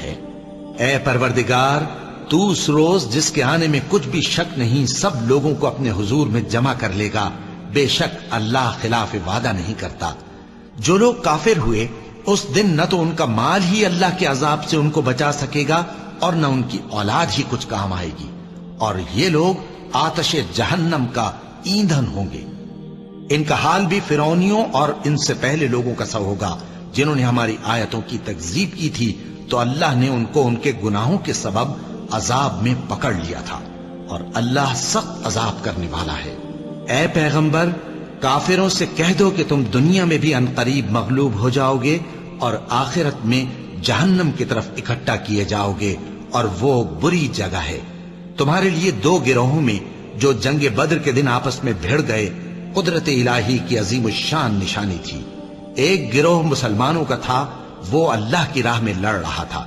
ہے۔ اے پروردگار، تو اس روز جس کے آنے میں کچھ بھی شک نہیں سب لوگوں کو اپنے حضور میں جمع کر لے گا، بے شک اللہ خلاف وعدہ نہیں کرتا۔ جو لوگ کافر ہوئے اس دن نہ تو ان کا مال ہی اللہ کے عذاب سے ان کو بچا سکے گا اور نہ ان کی اولاد ہی کچھ کام آئے گی، اور یہ لوگ آتش جہنم کا ایندھن ہوں گے۔ ان کا حال بھی فرعونیوں اور ان سے پہلے لوگوں کا سا ہوگا جنہوں نے ہماری آیتوں کی تکذیب کی تھی، تو اللہ نے ان کو ان کے گناہوں کے سبب عذاب میں پکڑ لیا تھا، اور اللہ سخت عذاب کرنے والا ہے۔ اے پیغمبر، کافروں سے کہہ دو کہ تم دنیا میں بھی عنقریب مغلوب ہو جاؤ گے اور آخرت میں جہنم کی طرف اکٹھا کیے جاؤ گے، اور وہ بری جگہ ہے۔ تمہارے لیے دو گروہوں میں جو جنگ بدر کے دن آپس میں بھیڑ گئے قدرت الہی کی عظیم الشان نشانی تھی۔ ایک گروہ مسلمانوں کا تھا، وہ اللہ کی راہ میں لڑ رہا تھا،